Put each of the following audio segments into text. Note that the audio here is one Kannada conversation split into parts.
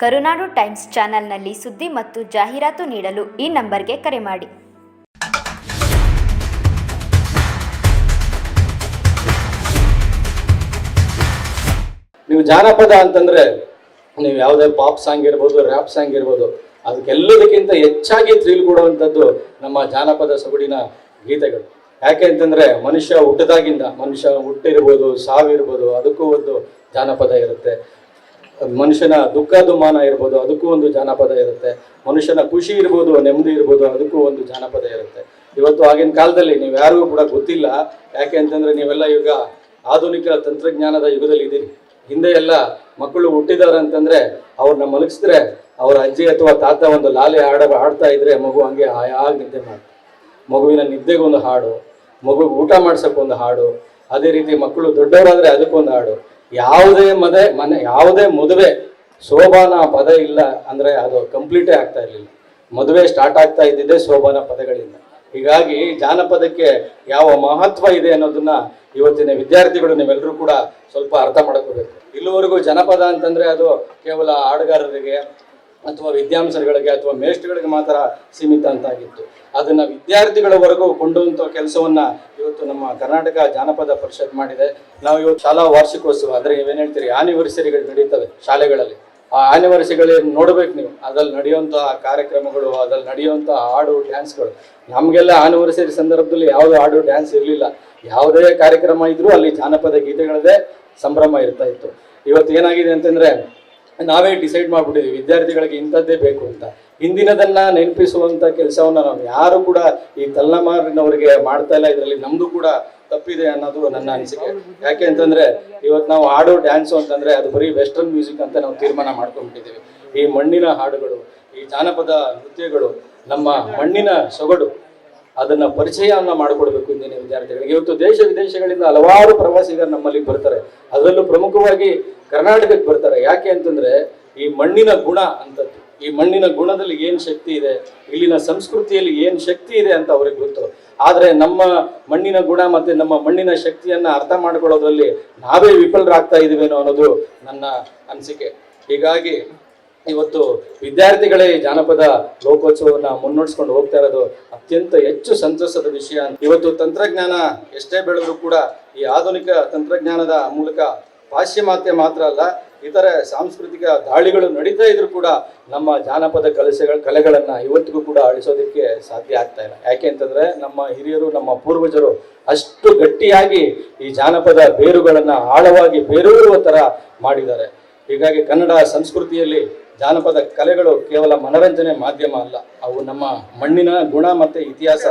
ಕರುನಾಡು ಟೈಮ್ಸ್ ಚಾನೆಲ್ನಲ್ಲಿ ಸುದ್ದಿ ಮತ್ತು ಜಾಹೀರಾತು ನೀಡಲು ಈ ನಂಬರ್ಗೆ ಕರೆ ಮಾಡಿ. ನೀವು ಜಾನಪದ ಅಂತಂದ್ರೆ ನೀವು ಯಾವುದೇ ಪಾಪ್ ಸಾಂಗ್ ಇರ್ಬೋದು, ರ್ಯಾಪ್ ಸಾಂಗ್ ಇರ್ಬೋದು, ಅದಕ್ಕೆಲ್ಲದಕ್ಕಿಂತ ಹೆಚ್ಚಾಗಿ ಥ್ರಿಲ್ ಕೊಡುವಂಥದ್ದು ನಮ್ಮ ಜಾನಪದ ಸೊಗಡಿನ ಗೀತೆಗಳು. ಯಾಕೆ ಅಂತಂದ್ರೆ ಮನುಷ್ಯ ಹುಟ್ಟಿರ್ಬೋದು, ಸಾವಿರ್ಬೋದು, ಅದಕ್ಕೂ ಒಂದು ಜಾನಪದ ಇರುತ್ತೆ. ಮನುಷ್ಯನ ದುಃಖ ದುಮ್ಮಾನ ಇರ್ಬೋದು, ಅದಕ್ಕೂ ಒಂದು ಜಾನಪದ ಇರುತ್ತೆ. ಮನುಷ್ಯನ ಖುಷಿ ಇರ್ಬೋದು, ನೆಮ್ಮದಿ ಇರ್ಬೋದು, ಅದಕ್ಕೂ ಒಂದು ಜಾನಪದ ಇರುತ್ತೆ. ಇವತ್ತು ಆಗಿನ ಕಾಲದಲ್ಲಿ ನೀವು ಯಾರಿಗೂ ಕೂಡ ಗೊತ್ತಿಲ್ಲ. ಯಾಕೆ ಅಂತಂದ್ರೆ ನೀವೆಲ್ಲ ಈಗ ಆಧುನಿಕ ತಂತ್ರಜ್ಞಾನದ ಯುಗದಲ್ಲಿ ಇದ್ದೀರಿ. ಹಿಂದೆ ಎಲ್ಲ ಮಕ್ಕಳು ಹುಟ್ಟಿದಾರೆ ಅಂತಂದ್ರೆ ಅವ್ರನ್ನ ಮಲಗಿಸಿದ್ರೆ ಅವ್ರ ಅಜ್ಜಿ ಅಥವಾ ತಾತ ಒಂದು ಲಾಲಿ ಹಾಡ್ತಾ ಇದ್ರೆ ಮಗು ಹಂಗೆ ಹಾಯಾಗಿ ನಿದ್ದೆ ಮಾಡ್ತಾರೆ. ಮಗುವಿನ ನಿದ್ದೆಗೆ ಒಂದು ಹಾಡು, ಮಗು ಊಟ ಮಾಡ್ಸಕ್ಕೆ ಒಂದು ಹಾಡು, ಅದೇ ರೀತಿ ಮಕ್ಕಳು ದೊಡ್ಡವರಾದ್ರೆ ಅದಕ್ಕೊಂದು ಹಾಡು. ಯಾವುದೇ ಮದುವೆ ಶೋಭಾನ ಪದ ಇಲ್ಲ ಅಂದ್ರೆ ಅದು ಕಂಪ್ಲೀಟೇ ಆಗ್ತಾ ಇರಲಿಲ್ಲ. ಮದುವೆ ಸ್ಟಾರ್ಟ್ ಆಗ್ತಾ ಇದ್ದಿದ್ದೆ ಶೋಭಾನ ಪದಗಳಿಂದ. ಹೀಗಾಗಿ ಜಾನಪದಕ್ಕೆ ಯಾವ ಮಹತ್ವ ಇದೆ ಅನ್ನೋದನ್ನ ಇವತ್ತಿನ ವಿದ್ಯಾರ್ಥಿಗಳು ನೀವೆಲ್ಲರೂ ಕೂಡ ಸ್ವಲ್ಪ ಅರ್ಥ ಮಾಡ್ಕೋಬೇಕು. ಇಲ್ಲಿವರೆಗೂ ಜನಪದ ಅಂತಂದ್ರೆ ಅದು ಕೇವಲ ಹಾಡುಗಾರರಿಗೆ ಅಥವಾ ವಿದ್ಯಾಂಸಗಳಿಗೆ ಅಥವಾ ಮೇಷ್ಟ್ಗಳಿಗೆ ಮಾತ್ರ ಸೀಮಿತ ಅಂತಾಗಿತ್ತು. ಅದನ್ನ ವಿದ್ಯಾರ್ಥಿಗಳವರೆಗೂ ಕೊಂಡೊಯ್ಯುವಂಥ ಕೆಲಸವನ್ನ ಇವತ್ತು ನಮ್ಮ ಕರ್ನಾಟಕ ಜಾನಪದ ಪರಿಷತ್ ಮಾಡಿದೆ. ನಾವು ಇವತ್ತು ಶಾಲಾ ವಾರ್ಷಿಕೋತ್ಸವ ಅಂದ್ರೆ ನೀವೇನ್ ಹೇಳ್ತೀರಿ, ಆನಿವರ್ಸರಿಗಳು ನಡೀತವೆ ಶಾಲೆಗಳಲ್ಲಿ. ಆ ಆನಿವರ್ಸರಿಗಳಲ್ಲಿ ನೋಡ್ಬೇಕು ನೀವು, ಅದ್ರಲ್ಲಿ ನಡೆಯುವಂತಹ ಕಾರ್ಯಕ್ರಮಗಳು, ಅದ್ರಲ್ಲಿ ನಡೆಯುವಂತಹ ಹಾಡು ಡ್ಯಾನ್ಸ್ಗಳು. ನಮ್ಗೆಲ್ಲ ಆನಿವರ್ಸರಿ ಸಂದರ್ಭದಲ್ಲಿ ಯಾವ್ದು ಹಾಡು ಡ್ಯಾನ್ಸ್ ಇರಲಿಲ್ಲ. ಯಾವುದೇ ಕಾರ್ಯಕ್ರಮ ಇದ್ರೂ ಅಲ್ಲಿ ಜಾನಪದ ಗೀತೆಗಳದೇ ಸಂಭ್ರಮ ಇರ್ತಾ ಇತ್ತು. ಇವತ್ತು ಏನಾಗಿದೆ ಅಂತಂದ್ರೆ ನಾವೇ ಡಿಸೈಡ್ ಮಾಡ್ಬಿಟ್ಟಿದ್ವಿ ವಿದ್ಯಾರ್ಥಿಗಳಿಗೆ ಇಂಥದ್ದೇ ಬೇಕು ಅಂತ. ಹಿಂದಿನದನ್ನ ನೆನಪಿಸುವಂತ ಕೆಲಸವನ್ನ ನಾವು ಯಾರು ಕೂಡ ಈ ತಲೆಮಾರಿನವರಿಗೆ ಮಾಡ್ತಾ ಇಲ್ಲ. ಇದರಲ್ಲಿ ನಮ್ದು ಕೂಡ ತಪ್ಪಿದೆ ಅನ್ನೋದು ನನ್ನ ಅನಿಸಿಕೆ. ಯಾಕೆ ಅಂತಂದ್ರೆ ಇವತ್ತು ನಾವು ಹಾಡು ಡ್ಯಾನ್ಸು ಅಂತಂದ್ರೆ ಅದು ಬರೀ ವೆಸ್ಟರ್ನ್ ಮ್ಯೂಸಿಕ್ ಅಂತ ನಾವು ತೀರ್ಮಾನ ಮಾಡ್ಕೊಂಡ್ಬಿಟ್ಟಿದ್ದೀವಿ. ಈ ಮಣ್ಣಿನ ಹಾಡುಗಳು, ಈ ಜಾನಪದ ನೃತ್ಯಗಳು, ನಮ್ಮ ಮಣ್ಣಿನ ಸೊಗಡು, ಅದನ್ನ ಪರಿಚಯವನ್ನ ಮಾಡಿಕೊಡ್ಬೇಕು ಇಂದಿನ ವಿದ್ಯಾರ್ಥಿಗಳಿಗೆ. ಇವತ್ತು ದೇಶ ವಿದೇಶಗಳಿಂದ ಹಲವಾರು ಪ್ರವಾಸಿಗರು ನಮ್ಮಲ್ಲಿ ಬರ್ತಾರೆ. ಅದರಲ್ಲೂ ಪ್ರಮುಖವಾಗಿ ಕರ್ನಾಟಕಕ್ಕೆ ಬರ್ತಾರೆ. ಯಾಕೆ ಅಂತಂದ್ರೆ ಈ ಮಣ್ಣಿನ ಗುಣ ಅಂತದ್ದು, ಈ ಮಣ್ಣಿನ ಗುಣದಲ್ಲಿ ಏನ್ ಶಕ್ತಿ ಇದೆ, ಇಲ್ಲಿನ ಸಂಸ್ಕೃತಿಯಲ್ಲಿ ಏನ್ ಶಕ್ತಿ ಇದೆ ಅಂತ ಅವ್ರಿಗೆ ಗೊತ್ತು. ಆದ್ರೆ ನಮ್ಮ ಮಣ್ಣಿನ ಗುಣ ಮತ್ತೆ ನಮ್ಮ ಮಣ್ಣಿನ ಶಕ್ತಿಯನ್ನ ಅರ್ಥ ಮಾಡ್ಕೊಳ್ಳೋದ್ರಲ್ಲಿ ನಾವೇ ವಿಫಲರಾಗ್ತಾ ಇದೀವೇನೋ ಅನ್ನೋದು ನನ್ನ ಅನಿಸಿಕೆ. ಹೀಗಾಗಿ ಇವತ್ತು ವಿದ್ಯಾರ್ಥಿಗಳೇ ಜಾನಪದ ಲೋಕೋತ್ಸವವನ್ನು ಮುನ್ನಡೆಸ್ಕೊಂಡು ಹೋಗ್ತಾ ಇರೋದು ಅತ್ಯಂತ ಹೆಚ್ಚು ಸಂತಸದ ವಿಷಯ. ಇವತ್ತು ತಂತ್ರಜ್ಞಾನ ಎಷ್ಟೇ ಬೆಳೆದರೂ ಕೂಡ ಈ ಆಧುನಿಕ ತಂತ್ರಜ್ಞಾನದ ಮೂಲಕ ಪಾಶ್ಚಿಮಾತ್ಯ ಮಾತ್ರ ಅಲ್ಲ, ಇತರ ಸಾಂಸ್ಕೃತಿಕ ದಾಳಿಗಳು ನಡೀತಾ ಇದ್ರು ಕೂಡ ನಮ್ಮ ಜಾನಪದ ಕಲೆಗಳನ್ನ ಇವತ್ತಿಗೂ ಕೂಡ ಅಳಿಸೋದಕ್ಕೆ ಸಾಧ್ಯ ಆಗ್ತಾ ಇಲ್ಲ. ಯಾಕೆ ಅಂತಂದ್ರೆ ನಮ್ಮ ಹಿರಿಯರು, ನಮ್ಮ ಪೂರ್ವಜರು ಅಷ್ಟು ಗಟ್ಟಿಯಾಗಿ ಈ ಜಾನಪದ ಬೇರುಗಳನ್ನ ಆಳವಾಗಿ ಬೇರೂರುವ ತರ ಮಾಡಿದ್ದಾರೆ. ಹೀಗಾಗಿ ಕನ್ನಡ ಸಂಸ್ಕೃತಿಯಲ್ಲಿ ಜಾನಪದ ಕಲೆಗಳು ಕೇವಲ ಮನರಂಜನೆ ಮಾಧ್ಯಮ ಅಲ್ಲ, ಅವು ನಮ್ಮ ಮಣ್ಣಿನ ಗುಣ ಮತ್ತೆ ಇತಿಹಾಸ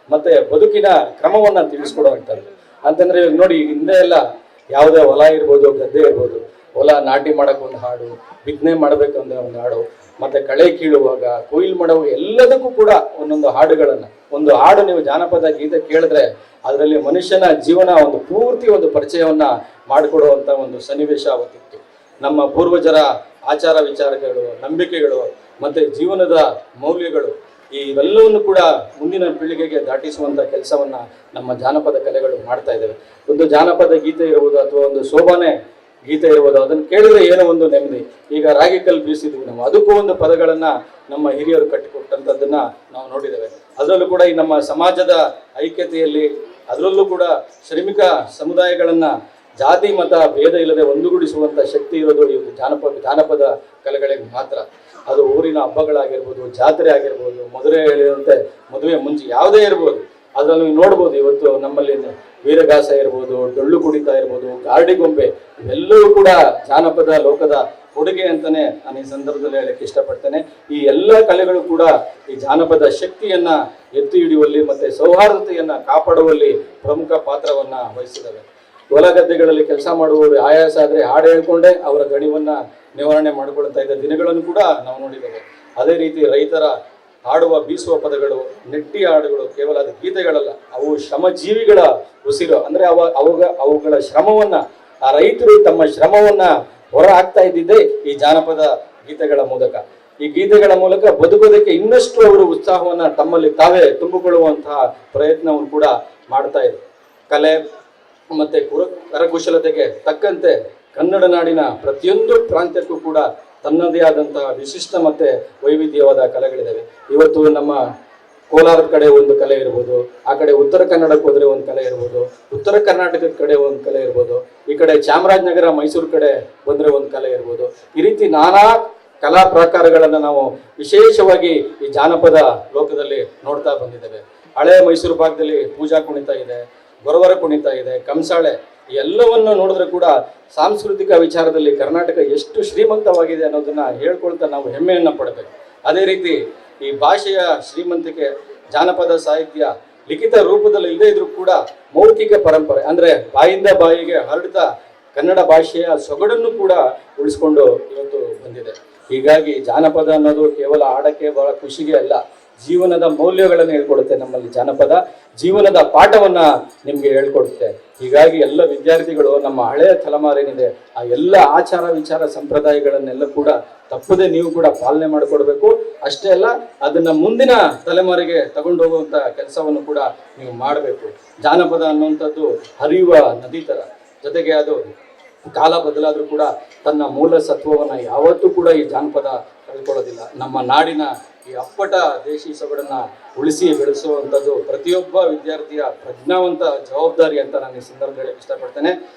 ಮತ್ತೆ ಬದುಕಿನ ಕ್ರಮವನ್ನ ತಿಳಿಸ್ಕೊಡುವಂಥದ್ದು. ಅಂತಂದ್ರೆ ಇವಾಗ ನೋಡಿ, ಹಿಂದೆ ಎಲ್ಲ ಯಾವುದೇ ಹೊಲ ಇರ್ಬೋದು, ಗದ್ದೆ ಇರ್ಬೋದು, ಹೊಲ ನಾಟಿ ಮಾಡಕ್ ಒಂದು ಹಾಡು, ಬಿತ್ತನೆ ಮಾಡ್ಬೇಕಂದ್ರೆ ಒಂದು ಹಾಡು, ಮತ್ತೆ ಕಳೆ ಕೀಳುವಾಗ, ಕೊಯ್ಲು ಮಾಡುವಾಗ ಎಲ್ಲದಕ್ಕೂ ಕೂಡ ಒಂದೊಂದು ಹಾಡುಗಳನ್ನ, ಒಂದು ಹಾಡು ನೀವು ಜಾನಪದ ಗೀತೆ ಕೇಳಿದ್ರೆ ಅದರಲ್ಲಿ ಮನುಷ್ಯನ ಜೀವನ ಒಂದು ಪೂರ್ತಿ ಒಂದು ಪರಿಚಯವನ್ನ ಮಾಡಿಕೊಡುವಂತ ಒಂದು ಸನ್ನಿವೇಶ ಅವತ್ತಿತ್ತು. ನಮ್ಮ ಪೂರ್ವಜರ ಆಚಾರ ವಿಚಾರಗಳು, ನಂಬಿಕೆಗಳು ಮತ್ತೆ ಜೀವನದ ಮೌಲ್ಯಗಳು, ಇವೆಲ್ಲವನ್ನು ಕೂಡ ಮುಂದಿನ ಪೀಳಿಗೆಗೆ ದಾಟಿಸುವಂತ ಕೆಲಸವನ್ನ ನಮ್ಮ ಜಾನಪದ ಕಲೆಗಳು ಮಾಡ್ತಾ ಇದ್ದೇವೆ. ಒಂದು ಜಾನಪದ ಗೀತೆ ಇರ್ಬೋದು ಅಥವಾ ಒಂದು ಶೋಭಾನೆ ಗೀತೆ ಇರ್ಬೋದು, ಅದನ್ನು ಕೇಳಿದ್ರೆ ಏನೋ ಒಂದು ನೆಮ್ಮದಿ. ಈಗ ರಾಗಿ ಕಲ್ಲು ಬೀಸಿದ್ವಿ ನಾವು, ಅದಕ್ಕೂ ಒಂದು ಪದಗಳನ್ನ ನಮ್ಮ ಹಿರಿಯರು ಕಟ್ಟಿಕೊಟ್ಟಂಥದ್ದನ್ನ ನಾವು ನೋಡಿದ್ದೇವೆ. ಅದರಲ್ಲೂ ಕೂಡ ಈ ನಮ್ಮ ಸಮಾಜದ ಐಕ್ಯತೆಯಲ್ಲಿ, ಅದರಲ್ಲೂ ಕೂಡ ಶ್ರಮಿಕ ಸಮುದಾಯಗಳನ್ನ ಜಾತಿ ಮತ ಭೇದ ಇಲ್ಲದೆ ಒಂದುಗೂಡಿಸುವಂತ ಶಕ್ತಿ ಇರೋದು ಈ ಜಾನಪದ ಕಲೆಗಳಿಗೆ ಮಾತ್ರ. ಅದು ಊರಿನ ಹಬ್ಬಗಳಾಗಿರ್ಬೋದು, ಜಾತ್ರೆ ಆಗಿರ್ಬೋದು, ಹೇಳಿದಂತೆ ಮದುವೆ ಮುಂಚೆ ಯಾವುದೇ ಇರ್ಬೋದು, ಅದ್ರಲ್ಲಿ ನೀವು ನೋಡ್ಬೋದು. ಇವತ್ತು ನಮ್ಮಲ್ಲಿ ವೀರಗಾಸ ಇರ್ಬೋದು, ಡೊಳ್ಳು ಕುಣಿತ ಇರ್ಬೋದು, ಗಾರ್ಡಿಗೊಂಬೆ, ಇವೆಲ್ಲವೂ ಕೂಡ ಜಾನಪದ ಲೋಕದ ಕೊಡುಗೆ ಅಂತಾನೆ ನಾನು ಈ ಸಂದರ್ಭದಲ್ಲಿ ಹೇಳಕ್ಕೆ ಇಷ್ಟಪಡ್ತೇನೆ. ಈ ಎಲ್ಲ ಕಲೆಗಳು ಕೂಡ ಈ ಜಾನಪದ ಶಕ್ತಿಯನ್ನ ಎತ್ತಿ ಹಿಡಿಯುವಲ್ಲಿ ಮತ್ತೆ ಸೌಹಾರ್ದತೆಯನ್ನ ಕಾಪಾಡುವಲ್ಲಿ ಪ್ರಮುಖ ಪಾತ್ರವನ್ನ ವಹಿಸಿದವೆ. ಹೊಲ ಗದ್ದೆಗಳಲ್ಲಿ ಕೆಲಸ ಮಾಡುವವರು ಆಯಾಸ ಆದ್ರೆ ಹಾಡು ಹೇಳ್ಕೊಂಡೇ ಅವರ ದಣಿವನ್ನ ನಿವಾರಣೆ ಮಾಡಿಕೊಳ್ತಾ ಇದ್ದ ದಿನಗಳನ್ನು ಕೂಡ ನಾವು ನೋಡಿದ್ದೇವೆ. ಅದೇ ರೀತಿ ರೈತರ ಹಾಡುವ ಬೀಸುವ ಪದಗಳು, ನೆಟ್ಟಿ ಹಾಡುಗಳು ಕೇವಲ ಅದು ಗೀತೆಗಳಲ್ಲ, ಅವು ಶ್ರಮಜೀವಿಗಳ ಉಸಿರು. ಅಂದ್ರೆ ಅವುಗಳ ಶ್ರಮವನ್ನ, ಆ ರೈತರು ತಮ್ಮ ಶ್ರಮವನ್ನ ಹೊರ ಹಾಕ್ತಾ ಇದ್ದಿದ್ದೇ ಈ ಜಾನಪದ ಗೀತೆಗಳ ಮೂಲಕ. ಈ ಗೀತೆಗಳ ಮೂಲಕ ಬದುಕೋದಕ್ಕೆ ಇನ್ನಷ್ಟು ಅವರು ಉತ್ಸಾಹವನ್ನ ತಮ್ಮಲ್ಲಿ ತಾವೇ ತುಂಬಿಕೊಳ್ಳುವಂತಹ ಪ್ರಯತ್ನವನ್ನು ಕೂಡ ಮಾಡ್ತಾ ಇದ್ರು. ಕಲೆ ಮತ್ತೆ ಕರಕುಶಲತೆಗೆ ತಕ್ಕಂತೆ ಕನ್ನಡ ನಾಡಿನ ಪ್ರತಿಯೊಂದು ಪ್ರಾಂತ್ಯಕ್ಕೂ ಕೂಡ ತನ್ನದೇ ಆದಂತಹ ವಿಶಿಷ್ಟ ಮತ್ತೆ ವೈವಿಧ್ಯವಾದ ಕಲೆಗಳಿದ್ದಾವೆ. ಇವತ್ತು ನಮ್ಮ ಕೋಲಾರದ ಕಡೆ ಒಂದು ಕಲೆ ಇರ್ಬೋದು, ಆ ಕಡೆ ಉತ್ತರ ಕನ್ನಡಕ್ಕೆ ಹೋದ್ರೆ ಒಂದು ಕಲೆ ಇರ್ಬೋದು, ಉತ್ತರ ಕರ್ನಾಟಕದ ಕಡೆ ಒಂದು ಕಲೆ ಇರ್ಬೋದು, ಈ ಕಡೆ ಚಾಮರಾಜನಗರ ಮೈಸೂರು ಕಡೆ ಬಂದ್ರೆ ಒಂದು ಕಲೆ ಇರ್ಬೋದು. ಈ ರೀತಿ ನಾನಾ ಕಲಾ ಪ್ರಕಾರಗಳನ್ನು ನಾವು ವಿಶೇಷವಾಗಿ ಈ ಜಾನಪದ ಲೋಕದಲ್ಲಿ ನೋಡ್ತಾ ಬಂದಿದ್ದೇವೆ. ಹಳೆ ಮೈಸೂರು ಭಾಗದಲ್ಲಿ ಪೂಜಾ ಕುಣಿತ ಇದೆ, ಗೊರವರ ಕುಣಿತ ಇದೆ, ಕಂಸಾಳೆ, ಎಲ್ಲವನ್ನು ನೋಡಿದ್ರೆ ಕೂಡ ಸಾಂಸ್ಕೃತಿಕ ವಿಚಾರದಲ್ಲಿ ಕರ್ನಾಟಕ ಎಷ್ಟು ಶ್ರೀಮಂತವಾಗಿದೆ ಅನ್ನೋದನ್ನ ಹೇಳ್ಕೊಳ್ತಾ ನಾವು ಹೆಮ್ಮೆಯನ್ನ ಪಡಬೇಕು. ಅದೇ ರೀತಿ ಈ ಭಾಷೆಯ ಶ್ರೀಮಂತಿಕೆ, ಜಾನಪದ ಸಾಹಿತ್ಯ ಲಿಖಿತ ರೂಪದಲ್ಲಿ ಇಲ್ಲದೆ ಇದ್ರೂ ಕೂಡ ಮೌಖಿಕ ಪರಂಪರೆ ಅಂದ್ರೆ ಬಾಯಿಂದ ಬಾಯಿಗೆ ಹರಡ್ತಾ ಕನ್ನಡ ಭಾಷೆಯ ಸೊಗಡನ್ನು ಕೂಡ ಉಳಿಸ್ಕೊಂಡು ಇವತ್ತು ಬಂದಿದೆ. ಹೀಗಾಗಿ ಜಾನಪದ ಅನ್ನೋದು ಕೇವಲ ಆಡಕ್ಕೆ ಬಹಳ ಖುಷಿಗೆ ಅಲ್ಲ, ಜೀವನದ ಮೌಲ್ಯಗಳನ್ನು ಹೇಳ್ಕೊಡುತ್ತೆ. ನಮ್ಮಲ್ಲಿ ಜಾನಪದ ಜೀವನದ ಪಾಠವನ್ನ ನಿಮ್ಗೆ ಹೇಳ್ಕೊಡುತ್ತೆ. ಹೀಗಾಗಿ ಎಲ್ಲ ವಿದ್ಯಾರ್ಥಿಗಳು ನಮ್ಮ ಹಳೆಯ ತಲೆಮಾರೇನಿದೆ ಆ ಎಲ್ಲ ಆಚಾರ ವಿಚಾರ ಸಂಪ್ರದಾಯಗಳನ್ನೆಲ್ಲ ಕೂಡ ತಪ್ಪದೆ ನೀವು ಕೂಡ ಪಾಲನೆ ಮಾಡಿಕೊಡ್ಬೇಕು. ಅಷ್ಟೇ ಅಲ್ಲ, ಅದನ್ನ ಮುಂದಿನ ತಲೆಮಾರಿಗೆ ತಗೊಂಡು ಹೋಗುವಂತ ಕೆಲಸವನ್ನು ಕೂಡ ನೀವು ಮಾಡಬೇಕು. ಜಾನಪದ ಅನ್ನುವಂಥದ್ದು ಹರಿಯುವ ನದಿ ತರ, ಜೊತೆಗೆ ಅದು ಕಾಲ ಬದಲಾದ್ರೂ ಕೂಡ ತನ್ನ ಮೂಲ ಸತ್ವವನ್ನ ಯಾವತ್ತೂ ಕೂಡ ಈ ಜಾನಪದ ಕಳ್ಕೊಳ್ಳೋದಿಲ್ಲ. ನಮ್ಮ ನಾಡಿನ ಈ ಅಪ್ಪಟ ದೇಶಿ ಸೊಗಡನ್ನ ಉಳಿಸಿ ಬೆಳೆಸುವಂಥದ್ದು ಪ್ರತಿಯೊಬ್ಬ ವಿದ್ಯಾರ್ಥಿಯ ಪ್ರಜ್ಞಾವಂತ ಜವಾಬ್ದಾರಿ ಅಂತ ನಾನು ಈ ಸಂದರ್ಭದಲ್ಲಿ ಇಷ್ಟಪಡ್ತೇನೆ.